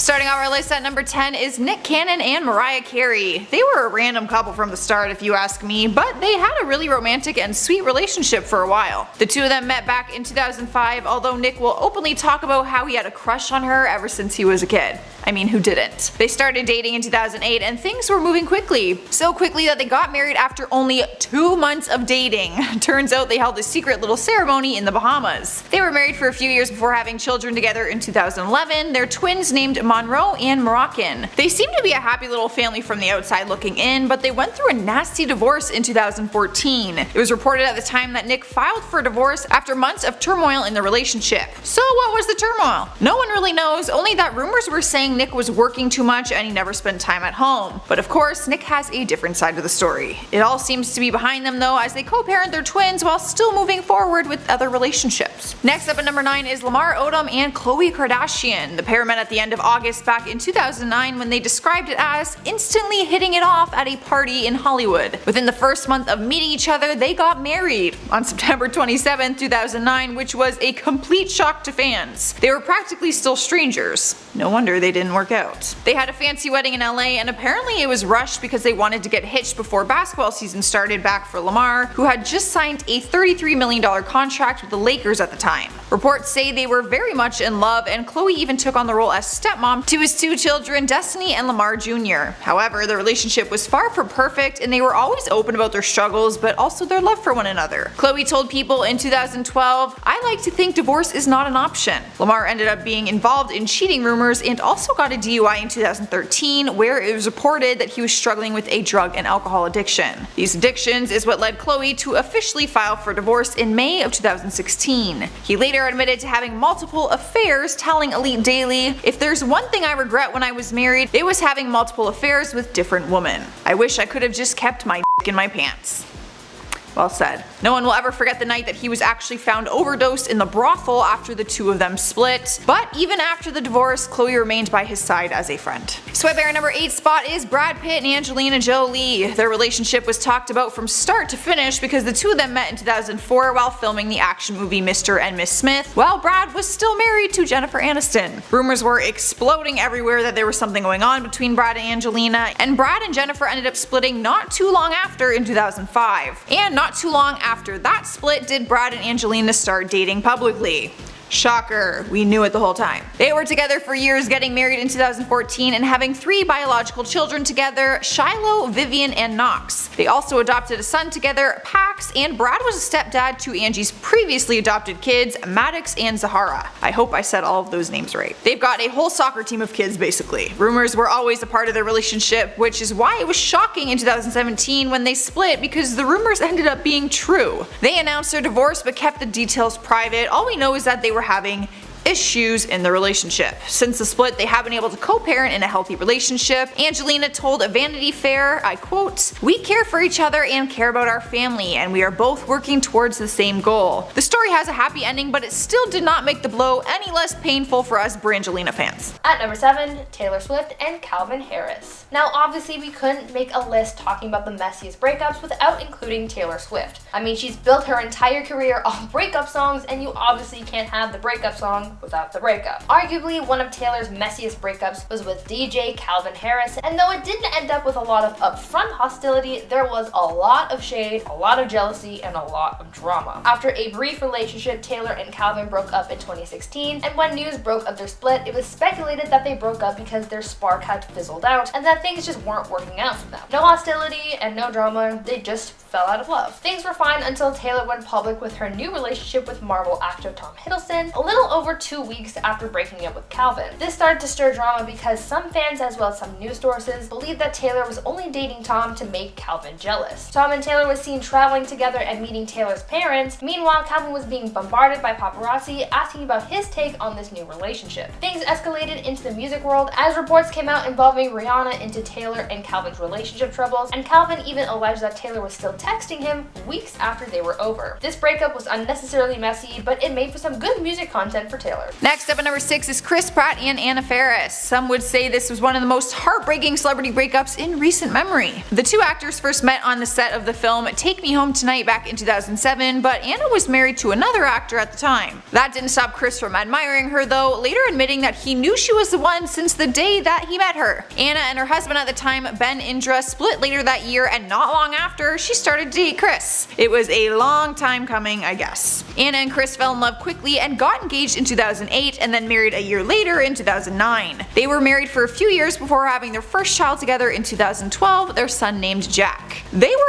Starting off our list at number 10 is Nick Cannon and Mariah Carey. They were a random couple from the start if you ask me, but they had a really romantic and sweet relationship for a while. The two of them met back in 2005, although Nick will openly talk about how he had a crush on her ever since he was a kid. I mean, who didn't? They started dating in 2008 and things were moving quickly. So quickly that they got married after only 2 months of dating. Turns out they held a secret little ceremony in the Bahamas. They were married for a few years before having children together in 2011. Their twins named Monroe and Moroccan. They seemed to be a happy little family from the outside looking in, but they went through a nasty divorce in 2014. It was reported at the time that Nick filed for divorce after months of turmoil in the relationship. So what was the turmoil? No one really knows, only that rumors were saying Nick was working too much and he never spent time at home. But of course, Nick has a different side of the story. It all seems to be behind them though, as they co-parent their twins while still moving forward with other relationships. Next up at number 9 is Lamar Odom and Khloe Kardashian. The pair met at the end of August back in 2009 when they described it as instantly hitting it off at a party in Hollywood. Within the first month of meeting each other, they got married on September 27, 2009, which was a complete shock to fans. They were practically still strangers. No wonder they didn't work out. They had a fancy wedding in LA and apparently it was rushed because they wanted to get hitched before basketball season started back for Lamar, who had just signed a $33 million contract with the Lakers at the time. Reports say they were very much in love and Khloe even took on the role as stepmom to his 2 children, Destiny and Lamar Jr. However, their relationship was far from perfect and they were always open about their struggles but also their love for one another. Khloe told People in 2012, "I like to think divorce is not an option." Lamar ended up being involved in cheating rumors and also got a DUI in 2013 where it was reported that he was struggling with a drug and alcohol addiction. These addictions is what led Khloe to officially file for divorce in May of 2016. He later admitted to having multiple affairs, telling Elite Daily, "If there's one thing I regret when I was married, it was having multiple affairs with different women. I wish I could have just kept my dick in my pants." Well said. No one will ever forget the night that he was actually found overdosed in the brothel after the two of them split. But even after the divorce, Khloe remained by his side as a friend. Swipe our number 8 spot is Brad Pitt and Angelina Jolie. Their relationship was talked about from start to finish because the two of them met in 2004 while filming the action movie Mr. and Miss Smith, while Brad was still married to Jennifer Aniston. Rumors were exploding everywhere that there was something going on between Brad and Angelina, and Brad and Jennifer ended up splitting not too long after in 2005. And not too long after that split did Brad and Angelina start dating publicly. Shocker, we knew it the whole time. They were together for years, getting married in 2014 and having 3 biological children together, Shiloh, Vivian, and Knox. They also adopted a son together, Pax, and Brad was a stepdad to Angie's previously adopted kids, Maddox and Zahara. I hope I said all of those names right. They've got a whole soccer team of kids basically. Rumors were always a part of their relationship, which is why it was shocking in 2017 when they split because the rumors ended up being true. They announced their divorce but kept the details private. All we know is that they were having issues in the relationship. Since the split, they have been able to co-parent in a healthy relationship. Angelina told Vanity Fair, I quote, "We care for each other and care about our family, and we are both working towards the same goal." The story has a happy ending, but it still did not make the blow any less painful for us Brangelina fans. At number 7, Taylor Swift and Calvin Harris. Now obviously we couldn't make a list talking about the messiest breakups without including Taylor Swift. I mean, she's built her entire career on breakup songs, and you obviously can't have the breakup song without the breakup. Arguably, one of Taylor's messiest breakups was with DJ Calvin Harris, and though it didn't end up with a lot of upfront hostility, there was a lot of shade, a lot of jealousy, and a lot of drama. After a brief relationship, Taylor and Calvin broke up in 2016, and when news broke of their split, it was speculated that they broke up because their spark had fizzled out and that things just weren't working out for them. No hostility and no drama, they just fell out of love. Things were fine until Taylor went public with her new relationship with Marvel actor Tom Hiddleston a little over 2 weeks after breaking up with Calvin. This started to stir drama because some fans as well as some news sources believed that Taylor was only dating Tom to make Calvin jealous. Tom and Taylor was seen traveling together and meeting Taylor's parents. Meanwhile, Calvin was being bombarded by paparazzi asking about his take on this new relationship. Things escalated into the music world as reports came out involving Rihanna into Taylor and Calvin's relationship troubles, and Calvin even alleged that Taylor was still texting him weeks after they were over. This breakup was unnecessarily messy, but it made for some good music content for Taylor Taylor. Next up at number 6 is Chris Pratt and Anna Faris. Some would say this was one of the most heartbreaking celebrity breakups in recent memory. The two actors first met on the set of the film Take Me Home Tonight back in 2007, but Anna was married to another actor at the time. That didn't stop Chris from admiring her though, later admitting that he knew she was the one since the day that he met her. Anna and her husband at the time, Ben Indra, split later that year, and not long after, she started to date Chris. It was a long time coming, I guess. Anna and Chris fell in love quickly and got engaged in 2008 and then married a year later in 2009. They were married for a few years before having their first child together in 2012, their son named Jack. They were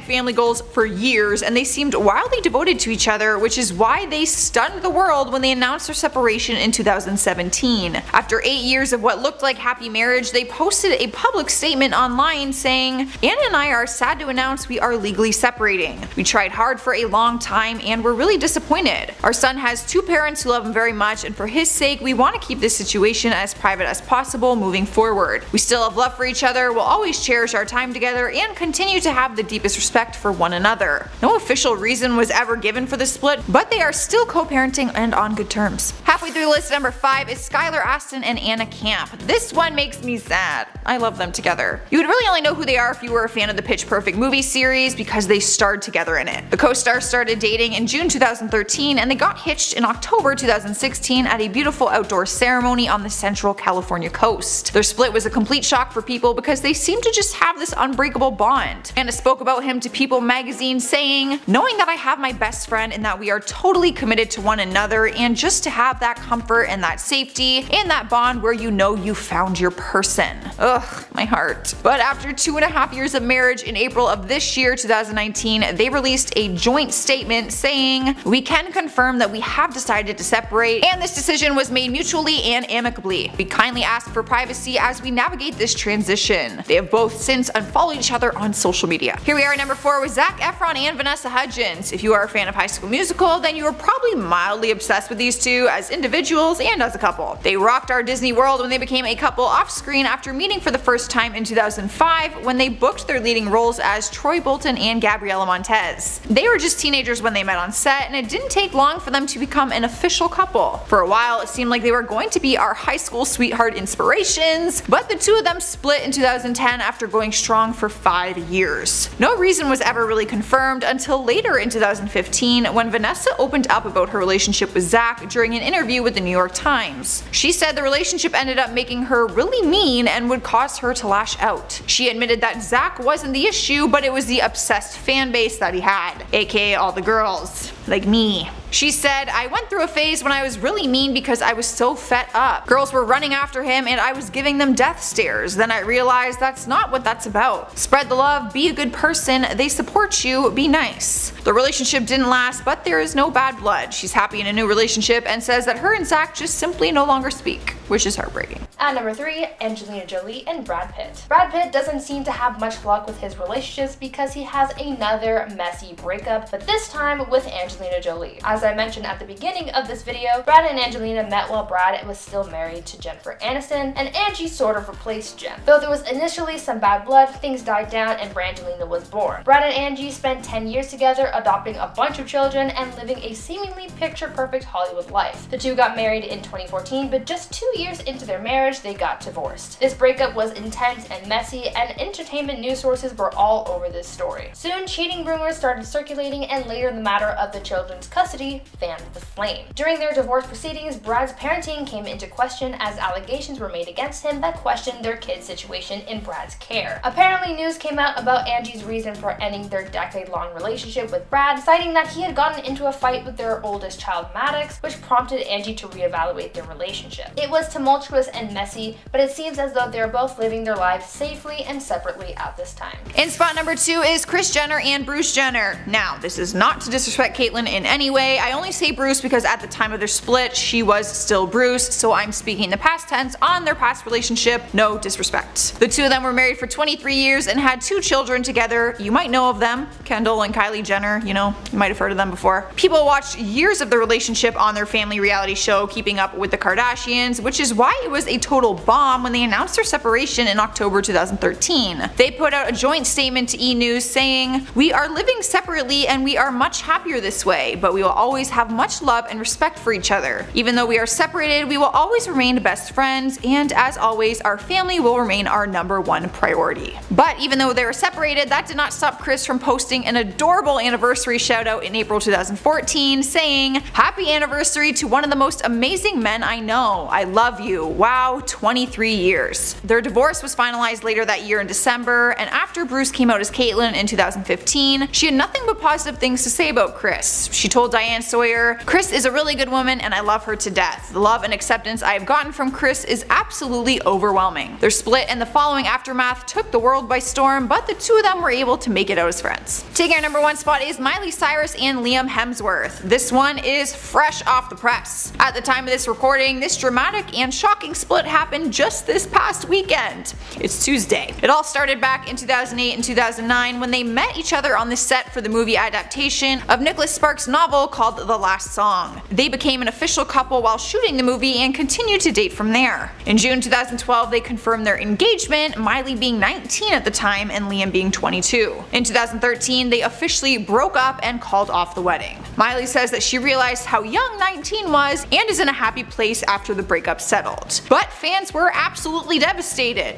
#family goals for years and they seemed wildly devoted to each other, which is why they stunned the world when they announced their separation in 2017. After 8 years of what looked like happy marriage, they posted a public statement online saying, "Anna and I are sad to announce we are legally separating. We tried hard for a long time and we're really disappointed. Our son has 2 parents who love him very much, and for his sake we want to keep this situation as private as possible moving forward. We still have love for each other, we'll always cherish our time together, and continue to have the deepest respect for one another." No official reason was ever given for the split, but they are still co-parenting and on good terms. Halfway through the list, number 5 is Skylar Astin and Anna Camp. This one makes me sad. I love them together. You would really only know who they are if you were a fan of the Pitch Perfect movie series because they starred together in it. The co-stars started dating in June 2013 and they got hitched in October 2016 at a beautiful outdoor ceremony on the Central California coast. Their split was a complete shock for people because they seemed to just have this unbreakable bond. Anna spoke about him to People magazine saying, "Knowing that I have my best friend and that we are totally committed to one another, and just to have that comfort and that safety and that bond where you know you found your person." Ugh, my heart. But after 2.5 years of marriage, in April of this year, 2019, they released a joint statement saying, "We can confirm that we have decided to separate, and this decision was made mutually and amicably. We kindly ask for privacy as we navigate this transition." They have both since unfollowed each other on social media. Here we are at number 4 with Zac Efron and Vanessa Hudgens. If you are a fan of High School Musical, then you are probably mildly obsessed with these two as individuals and as a couple. They rocked our Disney World when they became a couple off screen after meeting for the first time in 2005 when they booked their leading roles as Troy Bolton and Gabriela Montez. They were just teenagers when they met on set, and it didn't take long for them to become an official couple. For a while it seemed like they were going to be our high school sweetheart inspirations, but the two of them split in 2010 after going strong for 5 years. No reason was ever really confirmed until later in 2015 when Vanessa opened up about her relationship with Zac during an interview with the New York Times. She said the relationship ended up making her really mean and would cause her to lash out. She admitted that Zac wasn't the issue, but it was the obsessed fan base that he had, aka all the girls, like me. She said, "I went through a phase when I was really mean because I was so fed up. Girls were running after him and I was giving them death stares. Then I realized that's not what that's about. Spread the love, be a good person, they support you, be nice." The relationship didn't last, but there is no bad blood. She's happy in a new relationship and says that her and Zac just simply no longer speak, which is heartbreaking. At number 3, Angelina Jolie and Brad Pitt. Brad Pitt doesn't seem to have much luck with his relationships because he has another messy breakup, but this time with Angelina Jolie. As I mentioned at the beginning of this video, Brad and Angelina met while Brad was still married to Jennifer Aniston, and Angie sort of replaced Jen. Though there was initially some bad blood, things died down and Brangelina was born. Brad and Angie spent 10 years together, adopting a bunch of children and living a seemingly picture-perfect Hollywood life. The two got married in 2014, but just 2 years into their marriage, they got divorced. This breakup was intense and messy, and entertainment news sources were all over this story. Soon, cheating rumors started circulating, and later the matter of the children's custody fanned the flame. During their divorce proceedings, Brad's parenting came into question as allegations were made against him that questioned their kid's situation in Brad's care. Apparently, news came out about Angie's reason for ending their decade-long relationship with Brad, citing that he had gotten into a fight with their oldest child, Maddox, which prompted Angie to reevaluate their relationship. It was tumultuous and messy, but it seems as though they're both living their lives safely and separately at this time. In spot number 2 is Kris Jenner and Bruce Jenner. Now, this is not to disrespect Caitlyn in any way. I only say Bruce because at the time of their split, she was still Bruce, so I'm speaking the past tense on their past relationship, no disrespect. The two of them were married for 23 years and had 2 children together. You might know of them, Kendall and Kylie Jenner, you might have heard of them before. People watched years of the relationship on their family reality show Keeping Up with the Kardashians, which is why it was a total bomb when they announced their separation in October 2013. They put out a joint statement to E! News saying, "We are living separately and we are much happier this this way, but we will always have much love and respect for each other. Even though we are separated, we will always remain best friends, and as always, our family will remain our #1 priority. But even though they were separated, that did not stop Chris from posting an adorable anniversary shout out in April 2014 saying, "Happy anniversary to one of the most amazing men I know. I love you. Wow, 23 years." Their divorce was finalized later that year in December, and after Bruce came out as Caitlyn in 2015, she had nothing but positive things to say about Chris. She told Diane Sawyer, "Chris is a really good woman and I love her to death. The love and acceptance I have gotten from Chris is absolutely overwhelming." Their split and the following aftermath took the world by storm, but the two of them were able to make it out as friends. Taking our #1 spot is Miley Cyrus and Liam Hemsworth. This one is fresh off the press. At the time of this recording, this dramatic and shocking split happened just this past weekend. It's Tuesday. It all started back in 2008 and 2009 when they met each other on the set for the movie adaptation of Nicholas Sparks' novel called The Last Song. They became an official couple while shooting the movie and continued to date from there. In June 2012, they confirmed their engagement, Miley being 19 at the time and Liam being 22. In 2013, they officially broke up and called off the wedding. Miley says that she realized how young 19 was and is in a happy place after the breakup settled. But fans were absolutely devastated.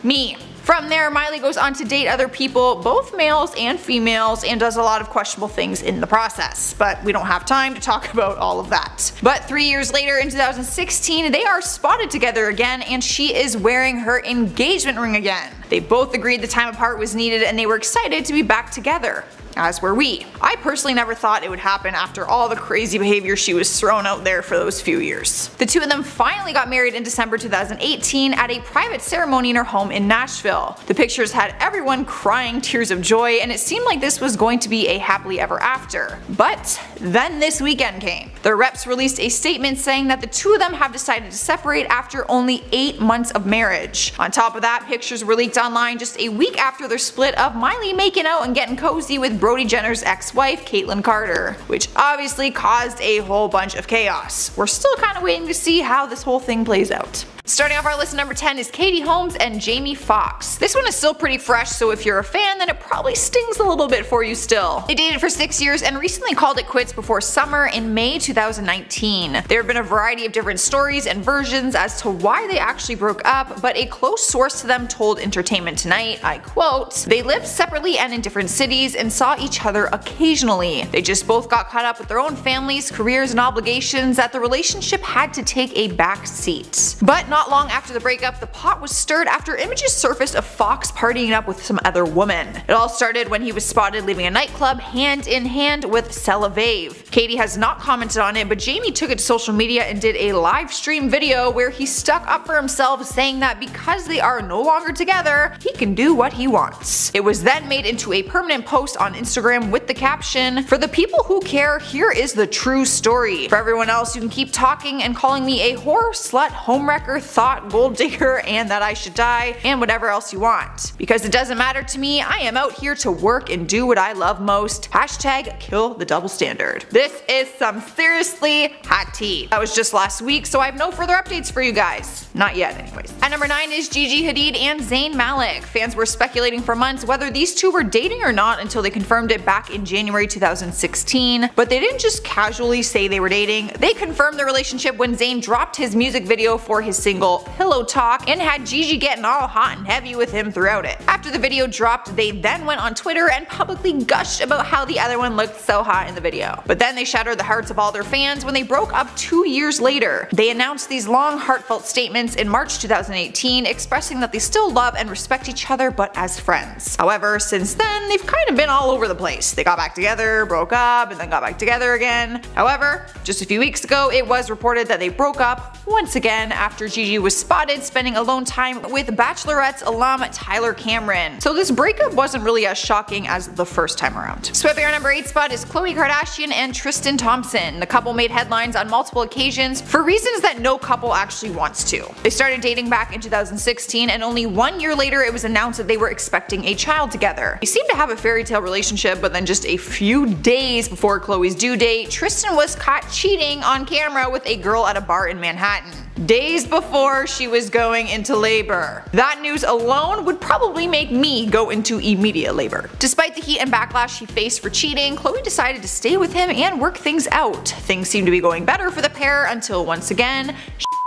Me. From there, Miley goes on to date other people, both males and females, and does a lot of questionable things in the process. But we don't have time to talk about all of that. But 3 years later, in 2016, they are spotted together again, and she is wearing her engagement ring again. They both agreed the time apart was needed and they were excited to be back together. As were we. I personally never thought it would happen after all the crazy behavior she was thrown out there for those few years. The two of them finally got married in December 2018 at a private ceremony in her home in Nashville. The pictures had everyone crying tears of joy, and it seemed like this was going to be a happily ever after. But then this weekend came. Their reps released a statement saying that the two of them have decided to separate after only 8 months of marriage. On top of that, pictures were leaked online just a week after their split of Miley making out and getting cozy with Brody Jenner's ex-wife, Caitlyn Carter, which obviously caused a whole bunch of chaos. We're still kind of waiting to see how this whole thing plays out. Starting off our list at number 10 is Katie Holmes and Jamie Foxx. This one is still pretty fresh, so if you're a fan, then it probably stings a little bit for you still. They dated for 6 years and recently called it quits before summer in May 2019. There have been a variety of different stories and versions as to why they actually broke up, but a close source to them told Entertainment Tonight, I quote, "They lived separately and in different cities and saw each other occasionally. They just both got caught up with their own families, careers, and obligations that the relationship had to take a back seat." But not long after the breakup, the pot was stirred after images surfaced of Foxx partying up with some other woman. It all started when he was spotted leaving a nightclub hand in hand with Sela Vave. Katie has not commented on it, but Jamie took it to social media and did a live stream video where he stuck up for himself, saying that because they are no longer together, he can do what he wants. It was then made into a permanent post on Instagram with the caption, "For the people who care, here is the true story. For everyone else, you can keep talking and calling me a whore, slut, homewrecker, thought, gold digger, and that I should die, and whatever else you want. Because it doesn't matter to me, I am out here to work and do what I love most. Hashtag kill the double standard." This is some seriously hot tea. That was just last week, so I have no further updates for you guys. Not yet anyways. At number 9 is Gigi Hadid and Zayn Malik. Fans were speculating for months whether these two were dating or not until they confirmed it back in January 2016, but they didn't just casually say they were dating. They confirmed their relationship when Zayn dropped his music video for his single Pillow Talk and had Gigi getting all hot and heavy with him throughout it. After the video dropped, they then went on Twitter and publicly gushed about how the other one looked so hot in the video. But then they shattered the hearts of all their fans when they broke up 2 years later. They announced these long heartfelt statements in March 2018 expressing that they still love and respect each other but as friends. However, since then they've kind of been all over the place. They got back together, broke up, and then got back together again. However, just a few weeks ago it was reported that they broke up once again after Gigi was spotted spending alone time with Bachelorette's alum Tyler Cameron. So this breakup wasn't really as shocking as the first time around. Sweeping our number 8 spot is Khloe Kardashian and Tristan Thompson. The couple made headlines on multiple occasions for reasons that no couple actually wants to. They started dating back back in 2016, and only 1 year later it was announced that they were expecting a child together. They seemed to have a fairy tale relationship, but then just a few days before Khloe's due date, Tristan was caught cheating on camera with a girl at a bar in Manhattan. Days before she was going into labor. That news alone would probably make me go into immediate labor. Despite the heat and backlash she faced for cheating, Khloe decided to stay with him and work things out. Things seemed to be going better for the pair until once again,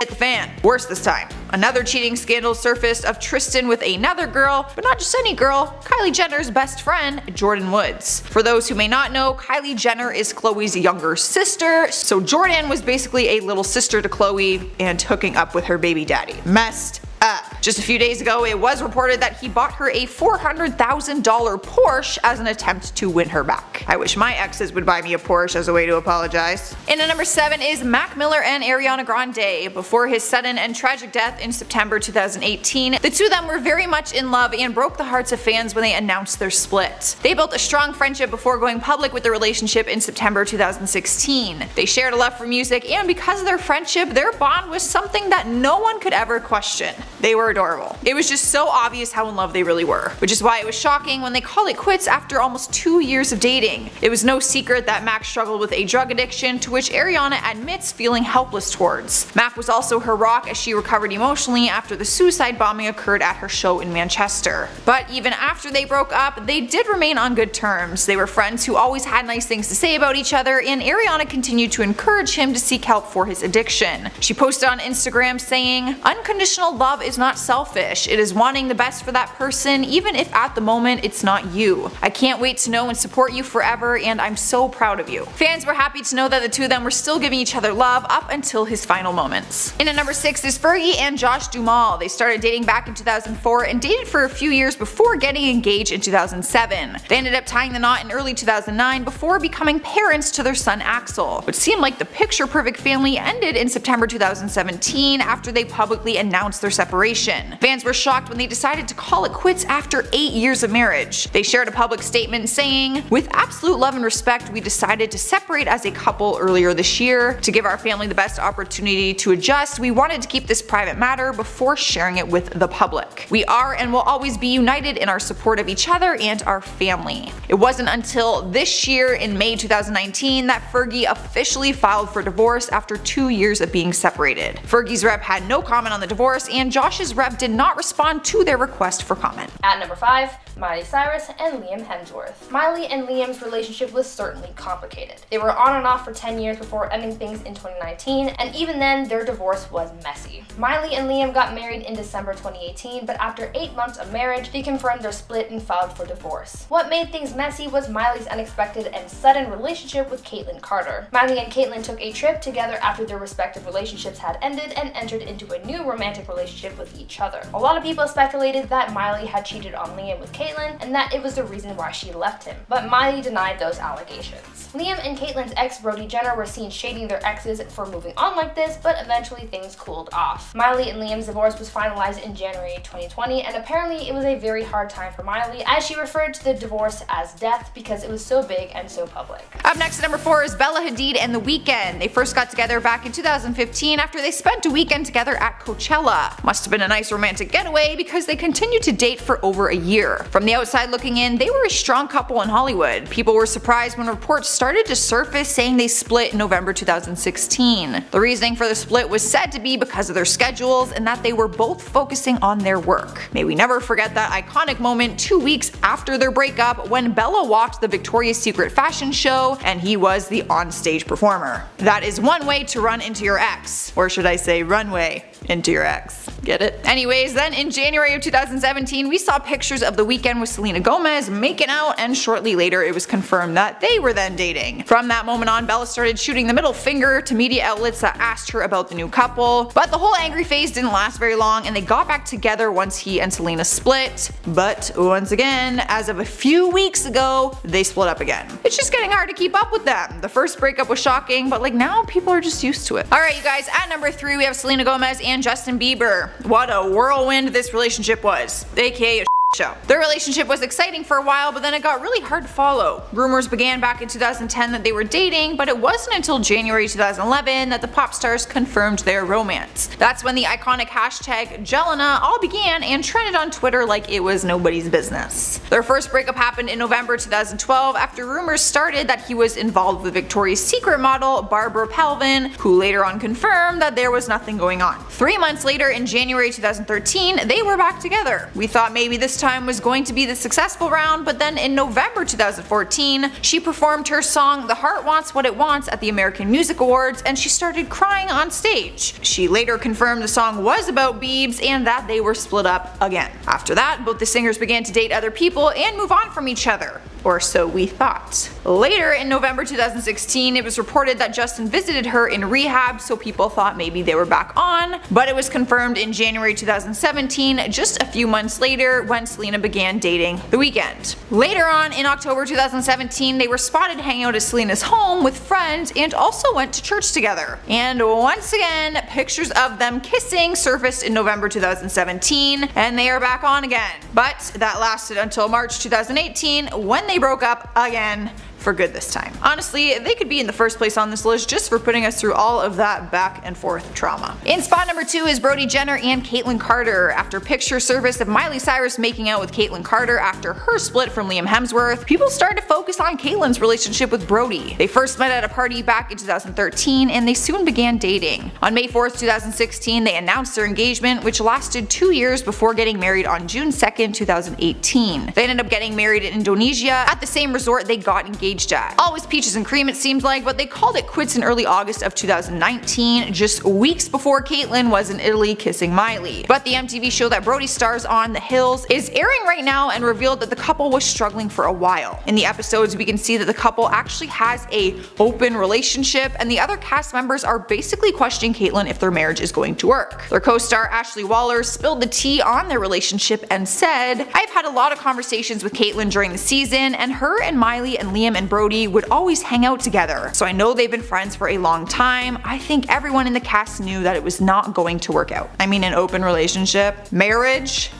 hit the fan. Worse this time. Another cheating scandal surfaced of Tristan with another girl, but not just any girl, Kylie Jenner's best friend, Jordyn Woods. For those who may not know, Kylie Jenner is Khloe's younger sister, so Jordyn was basically a little sister to Khloe and hooking up with her baby daddy. Messed up. Just a few days ago, it was reported that he bought her a $400,000 Porsche as an attempt to win her back. I wish my exes would buy me a Porsche as a way to apologize. In at number 7 is Mac Miller and Ariana Grande. Before his sudden and tragic death in September 2018, the two of them were very much in love and broke the hearts of fans when they announced their split. They built a strong friendship before going public with their relationship in September 2016. They shared a love for music, and because of their friendship, their bond was something that no one could ever question. They were adorable. It was just so obvious how in love they really were, which is why it was shocking when they called it quits after almost 2 years of dating. It was no secret that Mac struggled with a drug addiction, to which Ariana admits feeling helpless towards. Mac was also her rock as she recovered emotionally after the suicide bombing occurred at her show in Manchester. But even after they broke up, they did remain on good terms. They were friends who always had nice things to say about each other, and Ariana continued to encourage him to seek help for his addiction. She posted on Instagram saying, "Unconditional love is not selfish. It is wanting the best for that person, even if at the moment it's not you. I can't wait to know and support you forever, and I'm so proud of you." Fans were happy to know that the two of them were still giving each other love up until his final moments. In at number 6 is Fergie and Josh Duhamel. They started dating back in 2004 and dated for a few years before getting engaged in 2007. They ended up tying the knot in early 2009 before becoming parents to their son Axel. What seemed like the picture-perfect family ended in September 2017 after they publicly announced their separation. Fans were shocked when they decided to call it quits after 8 years of marriage. They shared a public statement saying, "With absolute love and respect, we decided to separate as a couple earlier this year. To give our family the best opportunity to adjust, we wanted to keep this private matter before sharing it with the public. We are and will always be united in our support of each other and our family." It wasn't until this year in May 2019 that Fergie officially filed for divorce after 2 years of being separated. Fergie's rep had no comment on the divorce, and Josh's rep did not respond to their request for comment. At number 5, Miley Cyrus and Liam Hemsworth. Miley and Liam's relationship was certainly complicated. They were on and off for 10 years before ending things in 2019, and even then their divorce was messy. Miley and Liam got married in December 2018, but after 8 months of marriage, they confirmed their split and filed for divorce. What made things messy was Miley's unexpected and sudden relationship with Caitlyn Carter. Miley and Caitlyn took a trip together after their respective relationships had ended and entered into a new romantic relationship with each other. A lot of people speculated that Miley had cheated on Liam with Caitlyn and that it was the reason why she left him, but Miley denied those allegations. Liam and Caitlyn's ex Brody Jenner were seen shading their exes for moving on like this, but eventually things cooled off. Miley and Liam's divorce was finalized in January 2020, and apparently it was a very hard time for Miley, as she referred to the divorce as death because it was so big and so public. Up next at number 4 is Bella Hadid and The Weeknd. They first got together back in 2015 after they spent a weekend together at Coachella. Must have been a nice romantic getaway because they continued to date for over a year. From the outside looking in, they were a strong couple in Hollywood. People were surprised when reports started to surface saying they split in November 2016. The reasoning for the split was said to be because of their schedules and that they were both focusing on their work. May we never forget that iconic moment 2 weeks after their breakup when Bella walked the Victoria's Secret fashion show and he was the onstage performer. That is one way to run into your ex. Or should I say runway into your ex. Get it? Anyways, then in January of 2017, we saw pictures of The Weeknd with Selena Gomez making out, and shortly later it was confirmed that they were then dating. From that moment on, Bella started shooting the middle finger to media outlets that asked her about the new couple, but the whole angry phase didn't last very long and they got back together once he and Selena split. But once again, as of a few weeks ago, they split up again. It's just getting hard to keep up with them. The first breakup was shocking, but like now people are just used to it. Alright you guys, at number 3 we have Selena Gomez and Justin Bieber. What a whirlwind this relationship was. AKA a show. Their relationship was exciting for a while, but then it got really hard to follow. Rumors began back in 2010 that they were dating, but it wasn't until January 2011 that the pop stars confirmed their romance. That's when the iconic hashtag Jelena all began and trended on Twitter like it was nobody's business. Their first breakup happened in November 2012 after rumors started that he was involved with Victoria's Secret model Barbara Palvin, who later on confirmed that there was nothing going on. 3 months later, in January 2013, they were back together. We thought maybe this time was going to be the successful round, but then in November 2014, she performed her song The Heart Wants What It Wants at the American Music Awards, and she started crying on stage. She later confirmed the song was about Biebs and that they were split up again. After that, both the singers began to date other people and move on from each other. Or so we thought. Later in November 2016, it was reported that Justin visited her in rehab, so people thought maybe they were back on, but it was confirmed in January 2017, just a few months later, when Selena began dating The Weeknd. Later on, in October 2017, they were spotted hanging out at Selena's home with friends and also went to church together. And once again, pictures of them kissing surfaced in November 2017, and they are back on again. But that lasted until March 2018, when they broke up again. For good this time. Honestly, they could be in the first place on this list just for putting us through all of that back and forth trauma. In spot number 2 is Brody Jenner and Caitlyn Carter. After pictures surfaced of Miley Cyrus making out with Caitlyn Carter after her split from Liam Hemsworth, people started to focus on Caitlyn's relationship with Brody. They first met at a party back in 2013 and they soon began dating. On May 4th, 2016, they announced their engagement, which lasted 2 years before getting married on June 2nd, 2018. They ended up getting married in Indonesia at the same resort they got engaged at. Always peaches and cream it seemed like, but they called it quits in early August of 2019, just weeks before Caitlyn was in Italy kissing Miley. But the MTV show that Brody stars on, The Hills, is airing right now and revealed that the couple was struggling for a while. In the episodes, we can see that the couple actually has a open relationship, and the other cast members are basically questioning Caitlyn if their marriage is going to work. Their co-star Ashley Waller spilled the tea on their relationship and said, "I've had a lot of conversations with Caitlyn during the season, and her and Miley and Liam and Brody would always hang out together. So I know they've been friends for a long time. I think everyone in the cast knew that it was not going to work out. I mean, an open relationship, marriage,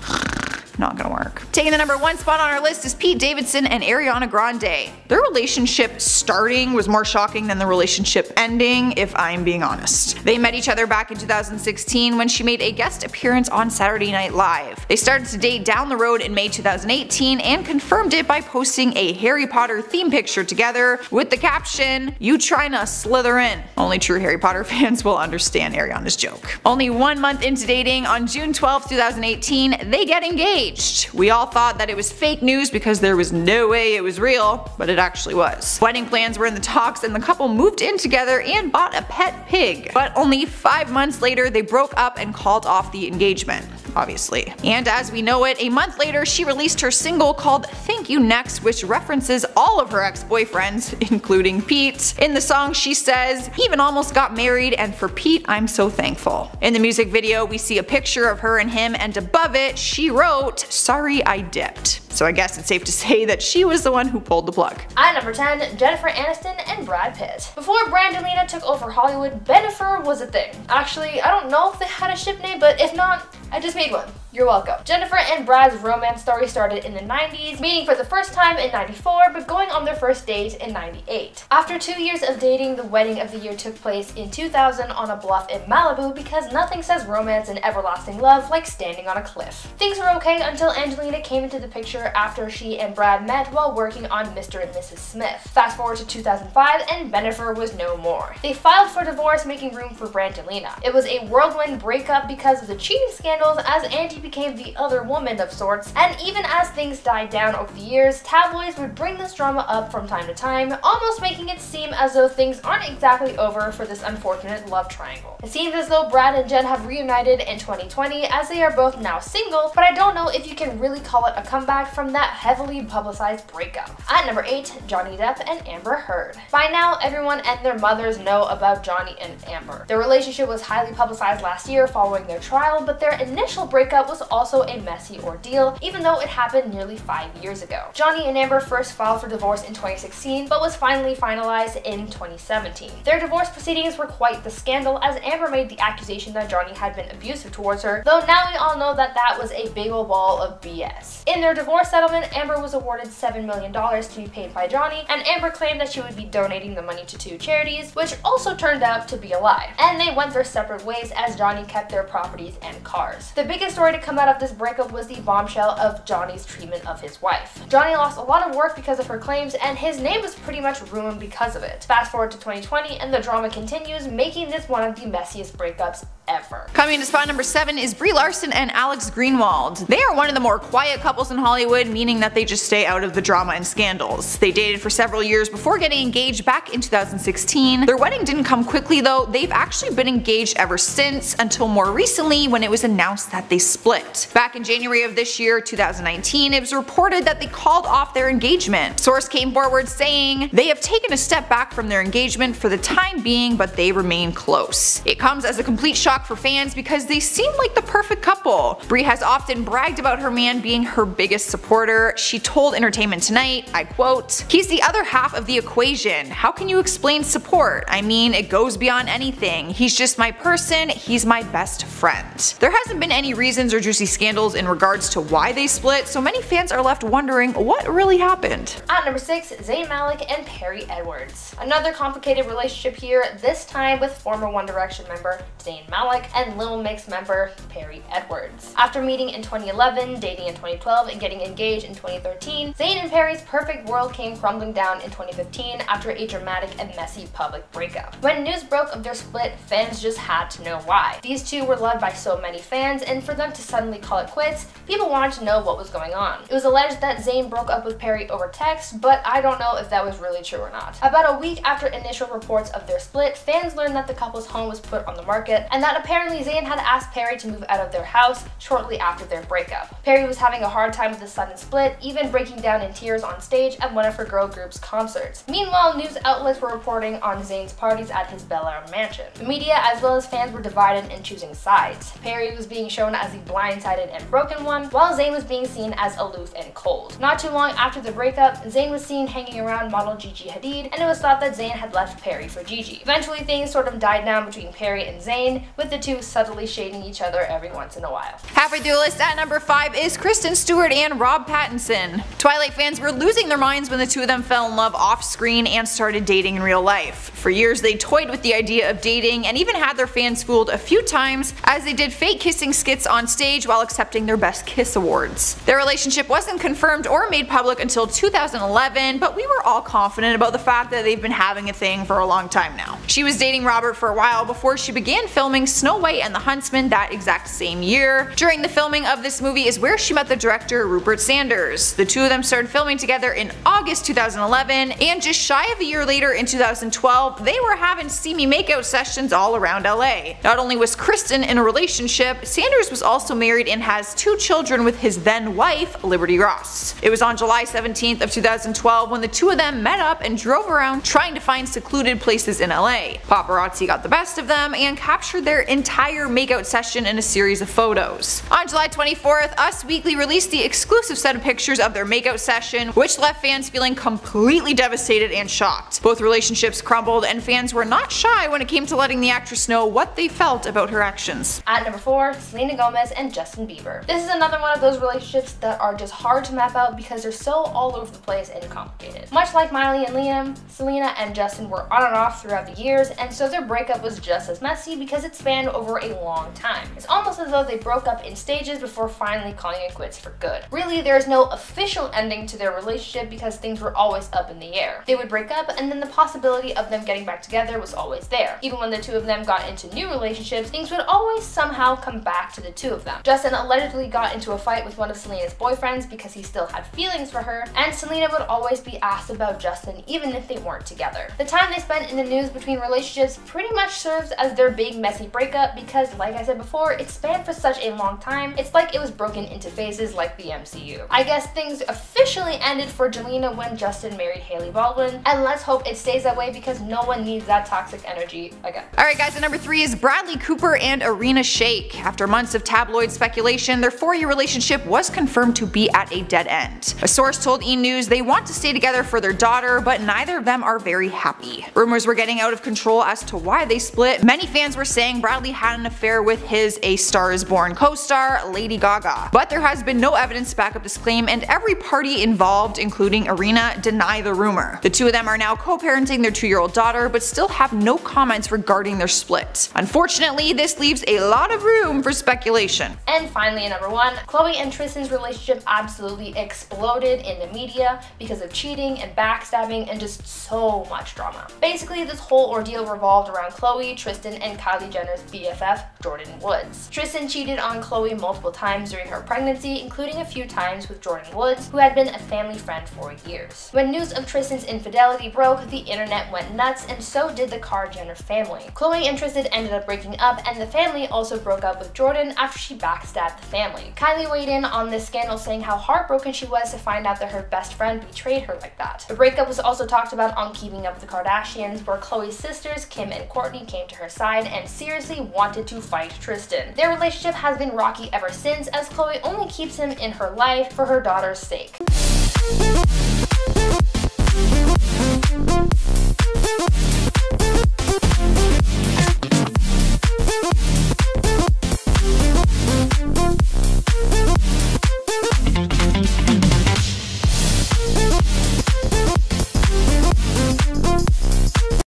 not gonna work." Taking the number 1 spot on our list is Pete Davidson and Ariana Grande. Their relationship starting was more shocking than the relationship ending, if I'm being honest. They met each other back in 2016 when she made a guest appearance on Saturday Night Live. They started to date down the road in May 2018 and confirmed it by posting a Harry Potter theme picture together with the caption, "You tryna slither in." Only true Harry Potter fans will understand Ariana's joke. Only 1 month into dating, on June 12, 2018, they get engaged. We all thought that it was fake news because there was no way it was real, but it actually was. Wedding plans were in the talks and the couple moved in together and bought a pet pig. But only 5 months later, they broke up and called off the engagement. Obviously. And as we know it, a month later she released her single called Thank You Next, which references all of her ex-boyfriends, including Pete. In the song she says, "Even almost got married, and for Pete I'm so thankful." In the music video we see a picture of her and him, and above it she wrote, "Sorry I dipped." So I guess it's safe to say that she was the one who pulled the plug. At number 10, Jennifer Aniston and Brad Pitt. Before Brangelina took over Hollywood, Bennifer was a thing. Actually, I don't know if they had a ship name, but if not, I just made one. You're welcome. Jennifer and Brad's romance story started in the 90s, meeting for the first time in 94, but going on their first date in 98. After 2 years of dating, the wedding of the year took place in 2000 on a bluff in Malibu because nothing says romance and everlasting love like standing on a cliff. Things were okay until Angelina came into the picture after she and Brad met while working on Mr. and Mrs. Smith. Fast forward to 2005 and Bennifer was no more. They filed for divorce, making room for Brangelina. It was a whirlwind breakup because of the cheating scandals, as Angie became the other woman of sorts, and even as things died down over the years, tabloids would bring this drama up from time to time, almost making it seem as though things aren't exactly over for this unfortunate love triangle. It seems as though Brad and Jen have reunited in 2020 as they are both now single, but I don't know if you can really call it a comeback from that heavily publicized breakup. At number 8, Johnny Depp and Amber Heard. By now, everyone and their mothers know about Johnny and Amber. Their relationship was highly publicized last year following their trial, but their initial breakup was also a messy ordeal, even though it happened nearly 5 years ago. Johnny and Amber first filed for divorce in 2016, but was finally finalized in 2017. Their divorce proceedings were quite the scandal, as Amber made the accusation that Johnny had been abusive towards her, though now we all know that that was a big ol' ball of BS. In their divorce settlement, Amber was awarded $7 million to be paid by Johnny, and Amber claimed that she would be donating the money to 2 charities, which also turned out to be a lie. And they went their separate ways, as Johnny kept their properties and cars. The biggest story to come out of this breakup was the bombshell of Johnny's treatment of his wife. Johnny lost a lot of work because of her claims, and his name was pretty much ruined because of it. Fast forward to 2020, and the drama continues, making this one of the messiest breakups ever. Coming to spot number 7 is Brie Larson and Alex Greenwald. They are one of the more quiet couples in Hollywood, meaning that they just stay out of the drama and scandals. They dated for several years before getting engaged back in 2016. Their wedding didn't come quickly though. They've actually been engaged ever since, until more recently when it was announced that they split. Back in January of this year, 2019, it was reported that they called off their engagement. Source came forward saying they have taken a step back from their engagement for the time being, but they remain close. It comes as a complete shock for fans because they seem like the perfect couple. Brie has often bragged about her man being her biggest supporter. She told Entertainment Tonight, I quote, "He's the other half of the equation. How can you explain support? I mean, it goes beyond anything. He's just my person. He's my best friend." There hasn't been any reasons or juicy scandals in regards to why they split, so many fans are left wondering what really happened. At number 6, Zayn Malik and Perrie Edwards. Another complicated relationship here, this time with former One Direction member Zayn Malik and Lil Mix member Perrie Edwards. After meeting in 2011, dating in 2012, and getting engaged in 2013, Zayn and Perrie's perfect world came crumbling down in 2015 after a dramatic and messy public breakup. When news broke of their split, fans just had to know why. These two were loved by so many fans, and for them to suddenly call it quits, people wanted to know what was going on. It was alleged that Zayn broke up with Perrie over text, but I don't know if that was really true or not. About a week after initial reports of their split, fans learned that the couple's home was put on the market, and that apparently Zayn had asked Perrie to move out of their house shortly after their breakup. Perrie was having a hard time with the sudden split, even breaking down in tears on stage at one of her girl group's concerts. Meanwhile, news outlets were reporting on Zayn's parties at his Bel Air mansion. The media as well as fans were divided in choosing sides. Perrie was being shown as the blindsided and broken one, while Zayn was being seen as aloof and cold. Not too long after the breakup, Zayn was seen hanging around model Gigi Hadid, and it was thought that Zayn had left Perrie for Gigi. Eventually, things sort of died down between Perrie and Zayn, with the two subtly shading each other every once in a while. Halfway through the list at number 5 is Kristen Stewart and Rob Pattinson. Twilight fans were losing their minds when the two of them fell in love off screen and started dating in real life. For years they toyed with the idea of dating and even had their fans fooled a few times as they did fake kissing skits on stage while accepting their Best Kiss awards. Their relationship wasn't confirmed or made public until 2011, but we were all confident about the fact that they've been having a thing for a long time now. She was dating Robert for a while before she began filming Snow White and the Huntsman that exact same year. During the filming of this movie is where she met the director Rupert Sanders. The two of them started filming together in August 2011, and just shy of a year later in 2012, they were having steamy makeout sessions all around LA. Not only was Kristen in a relationship, Sanders was also married and has 2 children with his then wife, Liberty Ross. It was on July 17th of 2012 when the two of them met up and drove around trying to find secluded places in LA. Paparazzi got the best of them and captured their entire makeout session in a series of photos. On July 24th, Us Weekly released the exclusive set of pictures of their makeout session, which left fans feeling completely devastated and shocked. Both relationships crumbled, and fans were not shy when it came to letting the actress know what they felt about her actions. At number 4, Selena Gomez and Justin Bieber. This is another one of those relationships that are just hard to map out because they're so all over the place and complicated. Much like Miley and Liam, Selena and Justin were on and off throughout the years, and so their breakup was just as messy because it spanned over a long time. It's almost as though they broke up in stages before finally calling it quits for good. Really, there is no official ending to their relationship because things were always up in the air. They would break up, and then the possibility of them getting back together was always there. Even when the two of them got into new relationships, things would always somehow come back to the two of them. Justin allegedly got into a fight with one of Selena's boyfriends because he still had feelings for her, and Selena would always be asked about Justin even if they weren't together. The time they spent in the news between relationships pretty much serves as their big messy breakup breakup because, like I said before, it spanned for such a long time. It's like it was broken into phases like the MCU. I guess things officially ended for Jelena when Justin married Hailey Baldwin, and let's hope it stays that way because no one needs that toxic energy again. Alright guys, at number 3 is Bradley Cooper and Ariana Shayk. After months of tabloid speculation, their 4-year relationship was confirmed to be at a dead end. A source told E! News they want to stay together for their daughter, but neither of them are very happy. Rumors were getting out of control as to why they split. Many fans were saying Bradley had an affair with his A Star Is Born co-star, Lady Gaga. But there has been no evidence to back up this claim, and every party involved, including Ariana, deny the rumor. The two of them are now co-parenting their 2-year-old daughter, but still have no comments regarding their split. Unfortunately, this leaves a lot of room for speculation. And finally, at number 1, Khloe and Tristan's relationship absolutely exploded in the media because of cheating and backstabbing and just so much drama. Basically, this whole ordeal revolved around Khloe, Tristan, and Kylie Jenner's BFF, Jordyn Woods. Tristan cheated on Khloe multiple times during her pregnancy, including a few times with Jordyn Woods, who had been a family friend for years. When news of Tristan's infidelity broke, the internet went nuts, and so did the Kar Jenner family. Khloe and Tristan ended up breaking up, and the family also broke up with Jordyn after she backstabbed the family. Kylie weighed in on this scandal, saying how heartbroken she was to find out that her best friend betrayed her like that. The breakup was also talked about on Keeping Up with the Kardashians, where Khloe's sisters, Kim and Kourtney, came to her side and seriously wanted to fight Tristan. Their relationship has been rocky ever since, as Khloe only keeps him in her life for her daughter's sake.